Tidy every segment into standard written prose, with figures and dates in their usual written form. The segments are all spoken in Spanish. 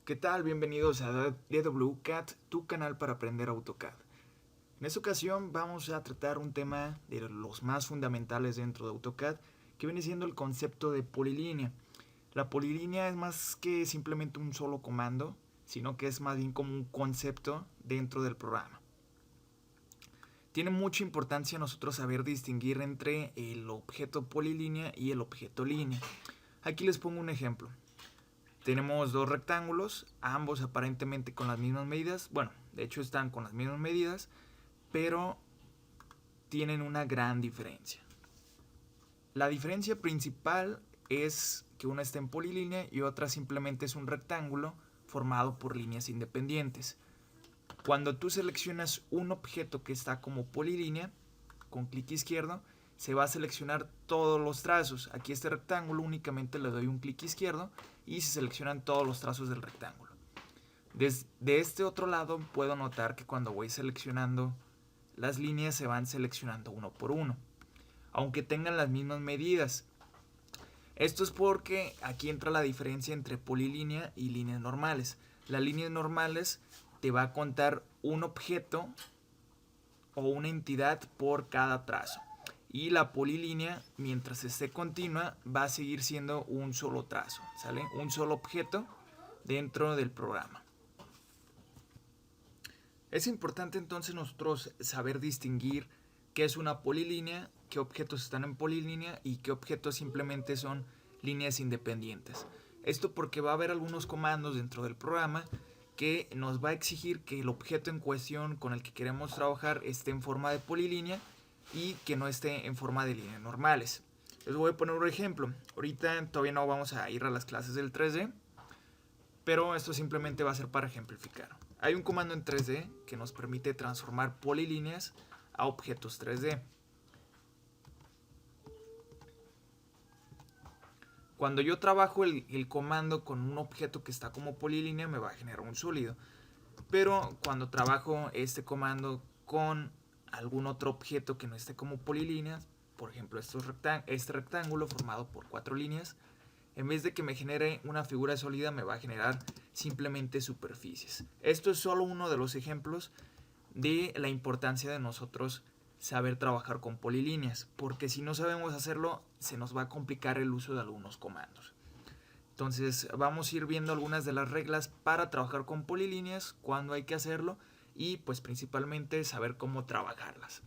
¿Qué tal? Bienvenidos a DWCAD, tu canal para aprender AutoCAD. En esta ocasión vamos a tratar un tema de los más fundamentales dentro de AutoCAD, que viene siendo el concepto de polilínea. La polilínea es más que simplemente un solo comando, sino que es más bien como un concepto dentro del programa. Tiene mucha importancia nosotros saber distinguir entre el objeto polilínea y el objeto línea. Aquí les pongo un ejemplo. Tenemos dos rectángulos, ambos aparentemente con las mismas medidas. Bueno, de hecho están con las mismas medidas, pero tienen una gran diferencia. La diferencia principal es que una está en polilínea y otra simplemente es un rectángulo formado por líneas independientes. Cuando tú seleccionas un objeto que está como polilínea, con clic izquierdo, se va a seleccionar todos los trazos. Aquí este rectángulo únicamente le doy un clic izquierdo y se seleccionan todos los trazos del rectángulo. Desde este otro lado puedo notar que cuando voy seleccionando las líneas se van seleccionando uno por uno, aunque tengan las mismas medidas. Esto es porque aquí entra la diferencia entre polilínea y líneas normales. Las líneas normales te va a contar un objeto o una entidad por cada trazo. Y la polilínea, mientras esté continua, va a seguir siendo un solo trazo, ¿sale? Un solo objeto dentro del programa. Es importante entonces nosotros saber distinguir qué es una polilínea, qué objetos están en polilínea y qué objetos simplemente son líneas independientes. Esto porque va a haber algunos comandos dentro del programa que nos va a exigir que el objeto en cuestión con el que queremos trabajar esté en forma de polilínea y que no esté en forma de líneas normales. Les voy a poner un ejemplo. Ahorita todavía no vamos a ir a las clases del 3D, pero esto simplemente va a ser para ejemplificar. Hay un comando en 3D que nos permite transformar polilíneas a objetos 3D. Cuando yo trabajo el comando con un objeto que está como polilínea, me va a generar un sólido. Pero cuando trabajo este comando con algún otro objeto que no esté como polilíneas, por ejemplo este rectángulo formado por 4 líneas, en vez de que me genere una figura sólida, me va a generar simplemente superficies. Esto es solo uno de los ejemplos de la importancia de nosotros saber trabajar con polilíneas, porque si no sabemos hacerlo, se nos va a complicar el uso de algunos comandos. Entonces vamos a ir viendo algunas de las reglas para trabajar con polilíneas, cuándo hay que hacerlo y pues principalmente saber cómo trabajarlas.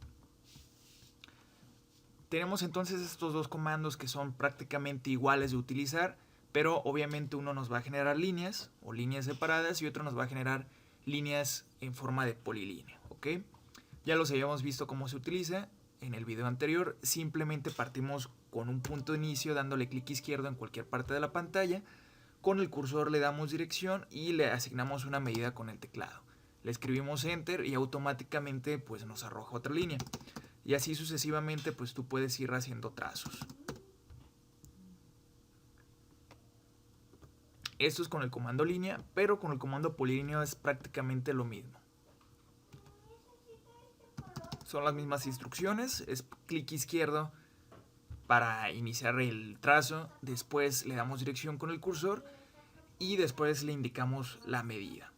Tenemos entonces estos dos comandos que son prácticamente iguales de utilizar, pero obviamente uno nos va a generar líneas o líneas separadas y otro nos va a generar líneas en forma de polilínea, ¿ok? Ya los habíamos visto cómo se utiliza en el video anterior. Simplemente partimos con un punto de inicio dándole clic izquierdo en cualquier parte de la pantalla. Con el cursor le damos dirección y le asignamos una medida con el teclado. Le escribimos Enter y automáticamente pues nos arroja otra línea. Y así sucesivamente pues tú puedes ir haciendo trazos. Esto es con el comando línea, pero con el comando polilínea es prácticamente lo mismo. Son las mismas instrucciones, es clic izquierdo para iniciar el trazo, después le damos dirección con el cursor y después le indicamos la medida.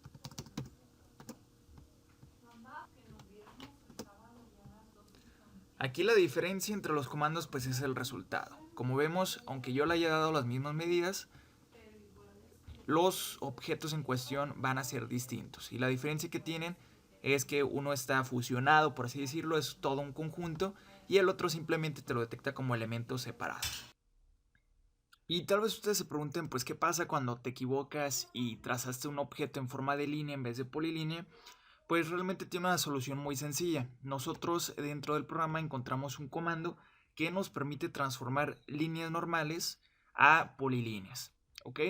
Aquí la diferencia entre los comandos pues es el resultado. Como vemos, aunque yo le haya dado las mismas medidas, los objetos en cuestión van a ser distintos. Y la diferencia que tienen es que uno está fusionado, por así decirlo, es todo un conjunto, y el otro simplemente te lo detecta como elementos separados. Y tal vez ustedes se pregunten, pues, ¿qué pasa cuando te equivocas y trazaste un objeto en forma de línea en vez de polilínea? Pues realmente tiene una solución muy sencilla. Nosotros dentro del programa encontramos un comando que nos permite transformar líneas normales a polilíneas, ¿ok?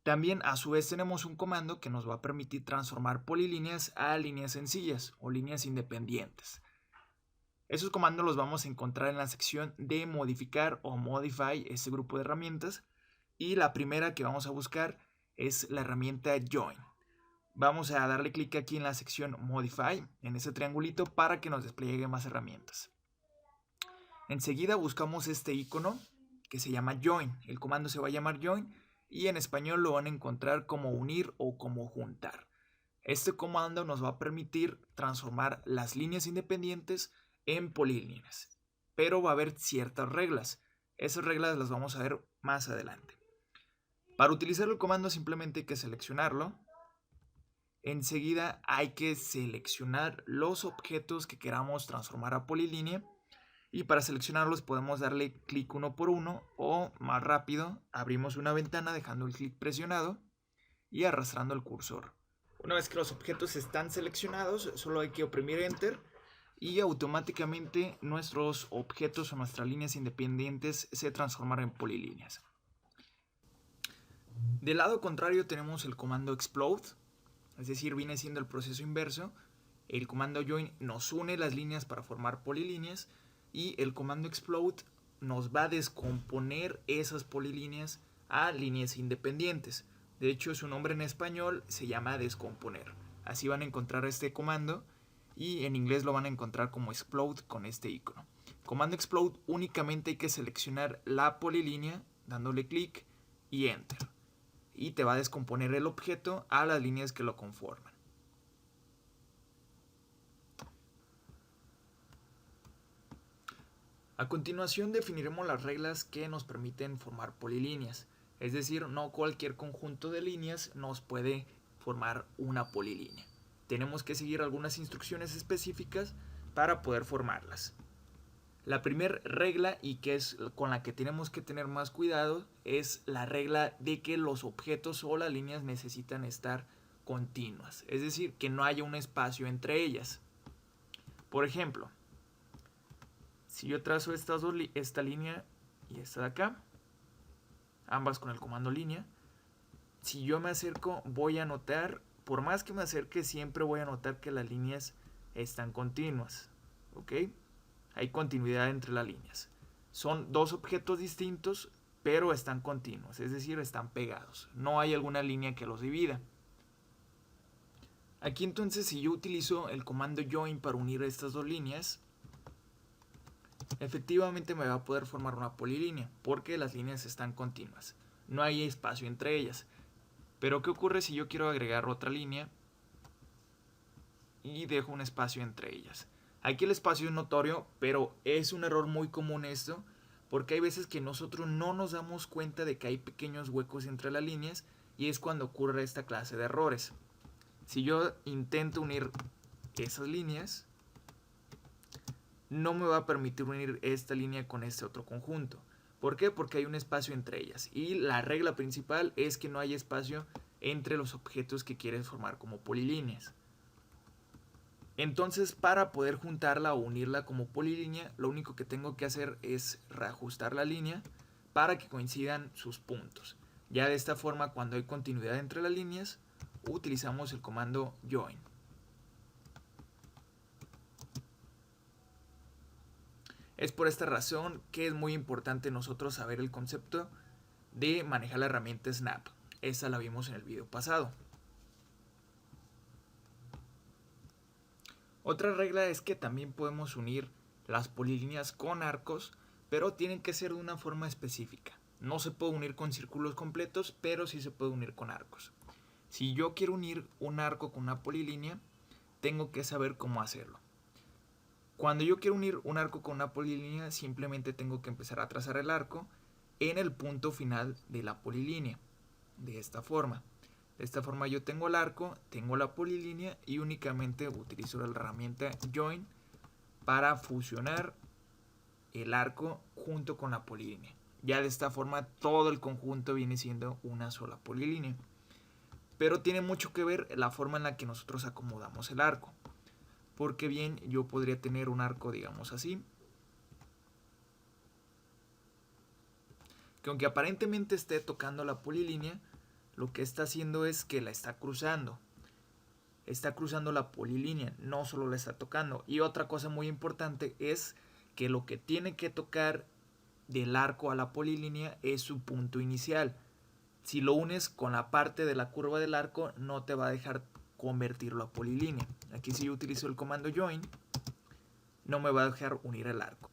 También a su vez tenemos un comando que nos va a permitir transformar polilíneas a líneas sencillas o líneas independientes. Esos comandos los vamos a encontrar en la sección de modificar o modify, este grupo de herramientas. Y la primera que vamos a buscar es la herramienta join. Vamos a darle clic aquí en la sección modify, en ese triangulito, para que nos despliegue más herramientas. Enseguida buscamos este icono que se llama join. El comando se va a llamar join y en español lo van a encontrar como unir o como juntar. Este comando nos va a permitir transformar las líneas independientes en polilíneas, pero va a haber ciertas reglas. Esas reglas las vamos a ver más adelante. Para utilizar el comando simplemente hay que seleccionarlo. Enseguida hay que seleccionar los objetos que queramos transformar a polilínea. Y para seleccionarlos podemos darle clic uno por uno o más rápido abrimos una ventana dejando el clic presionado y arrastrando el cursor. Una vez que los objetos están seleccionados, solo hay que oprimir Enter y automáticamente nuestros objetos o nuestras líneas independientes se transformarán en polilíneas. Del lado contrario tenemos el comando Explode, es decir, viene siendo el proceso inverso. El comando Join nos une las líneas para formar polilíneas y el comando Explode nos va a descomponer esas polilíneas a líneas independientes. De hecho, su nombre en español se llama descomponer. Así van a encontrar este comando y en inglés lo van a encontrar como Explode con este icono. Comando Explode únicamente hay que seleccionar la polilínea dándole clic y Enter. Y te va a descomponer el objeto a las líneas que lo conforman. A continuación definiremos las reglas que nos permiten formar polilíneas. Es decir, no cualquier conjunto de líneas nos puede formar una polilínea. Tenemos que seguir algunas instrucciones específicas para poder formarlas. La primera regla, y que es con la que tenemos que tener más cuidado, es la regla de que los objetos o las líneas necesitan estar continuas. Es decir, que no haya un espacio entre ellas. Por ejemplo, si yo trazo esta línea y esta de acá, ambas con el comando línea, si yo me acerco voy a notar, por más que me acerque siempre voy a notar que las líneas están continuas, ¿ok? Hay continuidad entre las líneas. Son dos objetos distintos, pero están continuos, es decir, están pegados. No hay alguna línea que los divida. Aquí entonces, si yo utilizo el comando Join para unir estas dos líneas, efectivamente me va a poder formar una polilínea, porque las líneas están continuas. No hay espacio entre ellas. Pero ¿qué ocurre si yo quiero agregar otra línea y dejo un espacio entre ellas? Aquí el espacio es notorio, pero es un error muy común esto, porque hay veces que nosotros no nos damos cuenta de que hay pequeños huecos entre las líneas y es cuando ocurre esta clase de errores. Si yo intento unir esas líneas, no me va a permitir unir esta línea con este otro conjunto. ¿Por qué? Porque hay un espacio entre ellas. Y la regla principal es que no hay espacio entre los objetos que quieres formar como polilíneas. Entonces, para poder juntarla o unirla como polilínea, lo único que tengo que hacer es reajustar la línea para que coincidan sus puntos. Ya de esta forma, cuando hay continuidad entre las líneas, utilizamos el comando Join. Es por esta razón que es muy importante nosotros saber el concepto de manejar la herramienta Snap. Esa la vimos en el video pasado. Otra regla es que también podemos unir las polilíneas con arcos, pero tienen que ser de una forma específica. No se puede unir con círculos completos, pero sí se puede unir con arcos. Si yo quiero unir un arco con una polilínea, tengo que saber cómo hacerlo. Cuando yo quiero unir un arco con una polilínea, simplemente tengo que empezar a trazar el arco en el punto final de la polilínea. De esta forma. De esta forma yo tengo el arco, tengo la polilínea y únicamente utilizo la herramienta Join para fusionar el arco junto con la polilínea. Ya de esta forma todo el conjunto viene siendo una sola polilínea. Pero tiene mucho que ver la forma en la que nosotros acomodamos el arco. Porque bien, yo podría tener un arco, digamos así, que aunque aparentemente esté tocando la polilínea, lo que está haciendo es que la está cruzando. Está cruzando la polilínea, no solo la está tocando. Y otra cosa muy importante es que lo que tiene que tocar del arco a la polilínea es su punto inicial. Si lo unes con la parte de la curva del arco, no te va a dejar convertirlo a polilínea. Aquí si yo utilizo el comando Join, no me va a dejar unir el arco.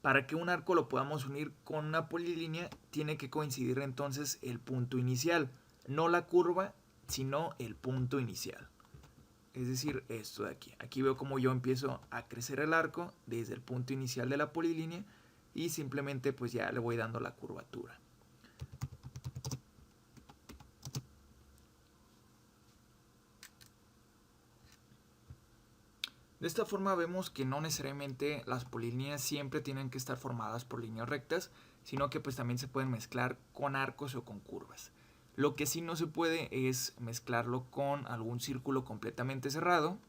Para que un arco lo podamos unir con una polilínea, tiene que coincidir entonces el punto inicial, no la curva, sino el punto inicial. Es decir, esto de aquí. Aquí veo como yo empiezo a crecer el arco desde el punto inicial de la polilínea y simplemente pues ya le voy dando la curvatura. De esta forma vemos que no necesariamente las polilíneas siempre tienen que estar formadas por líneas rectas, sino que pues también se pueden mezclar con arcos o con curvas. Lo que sí no se puede es mezclarlo con algún círculo completamente cerrado,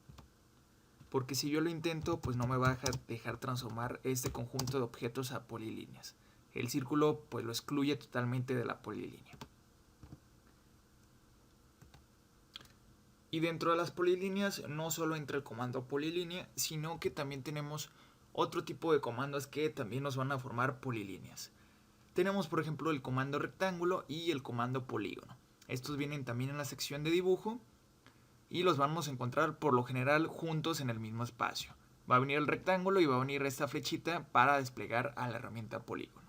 porque si yo lo intento, pues no me va a dejar transformar este conjunto de objetos a polilíneas. El círculo pues lo excluye totalmente de la polilínea. Y dentro de las polilíneas no solo entra el comando polilínea, sino que también tenemos otro tipo de comandos que también nos van a formar polilíneas. Tenemos por ejemplo el comando rectángulo y el comando polígono. Estos vienen también en la sección de dibujo y los vamos a encontrar por lo general juntos en el mismo espacio. Va a venir el rectángulo y va a venir esta flechita para desplegar a la herramienta polígono.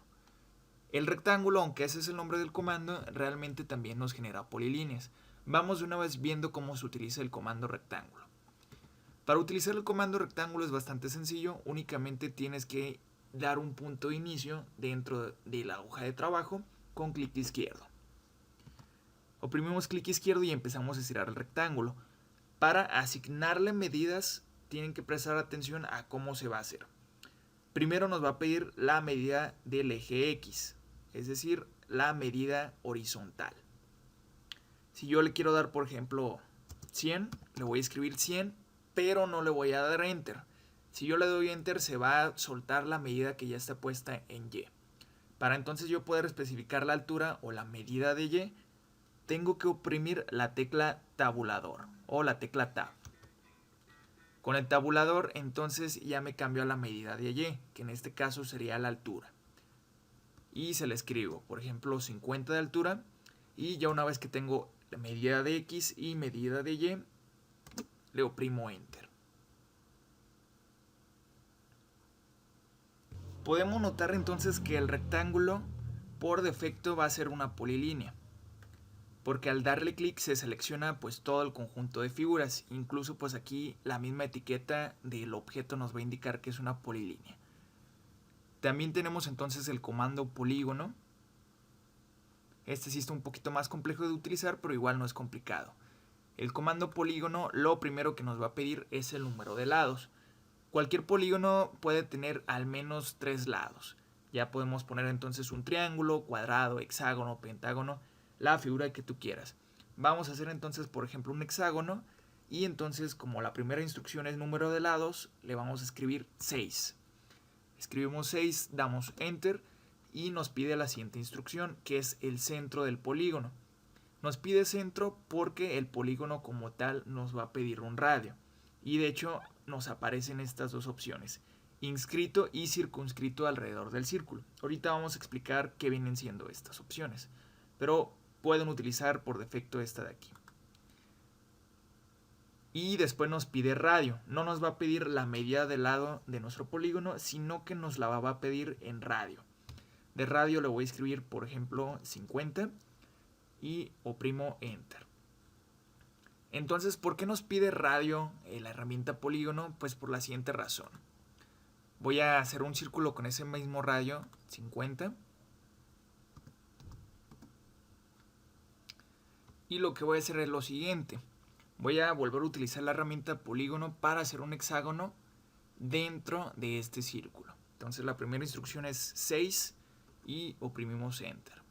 El rectángulo, aunque ese es el nombre del comando, realmente también nos genera polilíneas. Vamos de una vez viendo cómo se utiliza el comando rectángulo. Para utilizar el comando rectángulo es bastante sencillo, únicamente tienes que dar un punto de inicio dentro de la hoja de trabajo con clic izquierdo. Oprimimos clic izquierdo y empezamos a estirar el rectángulo. Para asignarle medidas tienen que prestar atención a cómo se va a hacer. Primero nos va a pedir la medida del eje X, es decir, la medida horizontal. Si yo le quiero dar, por ejemplo, 100, le voy a escribir 100, pero no le voy a dar Enter. Si yo le doy Enter, se va a soltar la medida que ya está puesta en Y. Para entonces yo poder especificar la altura o la medida de Y, tengo que oprimir la tecla tabulador o la tecla Tab. Con el tabulador entonces ya me cambió a la medida de Y, que en este caso sería la altura. Y se le escribo, por ejemplo, 50 de altura. Y ya una vez que tengo la medida de X y medida de Y, le oprimo Enter. Podemos notar entonces que el rectángulo por defecto va a ser una polilínea, porque al darle clic se selecciona pues todo el conjunto de figuras. Incluso pues aquí la misma etiqueta del objeto nos va a indicar que es una polilínea. También tenemos entonces el comando polígono. Este sí está un poquito más complejo de utilizar, pero igual no es complicado. El comando polígono lo primero que nos va a pedir es el número de lados. Cualquier polígono puede tener al menos 3 lados. Ya podemos poner entonces un triángulo, cuadrado, hexágono, pentágono, la figura que tú quieras. Vamos a hacer entonces, por ejemplo, un hexágono y entonces como la primera instrucción es número de lados, le vamos a escribir 6. Escribimos 6, damos Enter y nos pide la siguiente instrucción, que es el centro del polígono. Nos pide centro porque el polígono como tal nos va a pedir un radio. Y de hecho nos aparecen estas dos opciones, inscrito y circunscrito alrededor del círculo. Ahorita vamos a explicar qué vienen siendo estas opciones, pero pueden utilizar por defecto esta de aquí. Y después nos pide radio. No nos va a pedir la medida del lado de nuestro polígono, sino que nos la va a pedir en radio. De radio le voy a escribir, por ejemplo, 50 y oprimo Enter. Entonces, ¿por qué nos pide radio la herramienta polígono? Pues por la siguiente razón. Voy a hacer un círculo con ese mismo radio, 50. Y lo que voy a hacer es lo siguiente. Voy a volver a utilizar la herramienta polígono para hacer un hexágono dentro de este círculo. Entonces la primera instrucción es 6 y oprimimos Enter.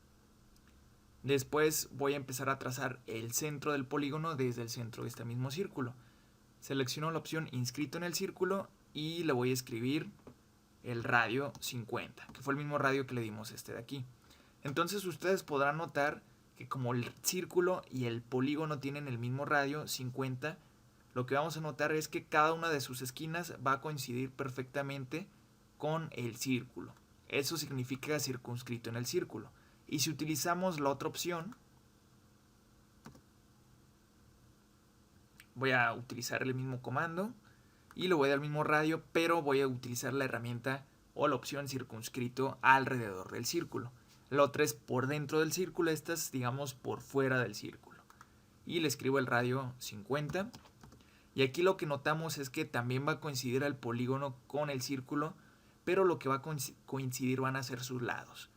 Después voy a empezar a trazar el centro del polígono desde el centro de este mismo círculo. Selecciono la opción inscrito en el círculo y le voy a escribir el radio 50, que fue el mismo radio que le dimos este de aquí. Entonces ustedes podrán notar que como el círculo y el polígono tienen el mismo radio 50, lo que vamos a notar es que cada una de sus esquinas va a coincidir perfectamente con el círculo. Eso significa circunscrito en el círculo. Y si utilizamos la otra opción, voy a utilizar el mismo comando y le voy a dar el mismo radio, pero voy a utilizar la herramienta o la opción circunscrito alrededor del círculo. La otra es por dentro del círculo, esta es, digamos, por fuera del círculo. Y le escribo el radio 50. Y aquí lo que notamos es que también va a coincidir el polígono con el círculo, pero lo que va a coincidir van a ser sus lados.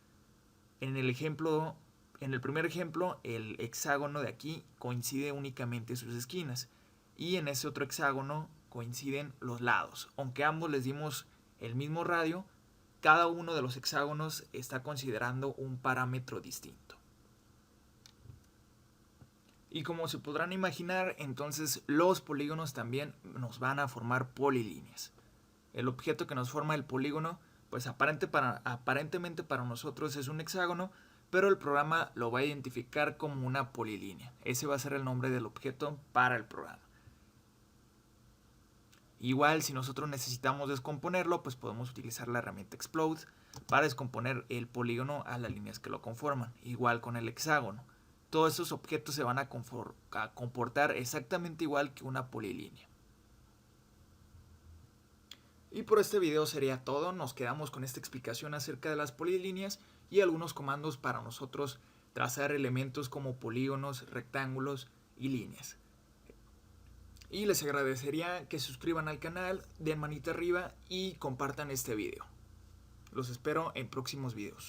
En el primer ejemplo, el hexágono de aquí coincide únicamente sus esquinas. Y en ese otro hexágono coinciden los lados. Aunque ambos les dimos el mismo radio, cada uno de los hexágonos está considerando un parámetro distinto. Y como se podrán imaginar, entonces los polígonos también nos van a formar polilíneas. El objeto que nos forma el polígono, pues aparentemente para nosotros es un hexágono, pero el programa lo va a identificar como una polilínea. Ese va a ser el nombre del objeto para el programa. Igual, si nosotros necesitamos descomponerlo, pues podemos utilizar la herramienta Explode para descomponer el polígono a las líneas que lo conforman. Igual con el hexágono. Todos esos objetos se van a comportar exactamente igual que una polilínea. Y por este video sería todo. Nos quedamos con esta explicación acerca de las polilíneas y algunos comandos para nosotros trazar elementos como polígonos, rectángulos y líneas. Y les agradecería que se suscriban al canal, den manita arriba y compartan este video. Los espero en próximos videos.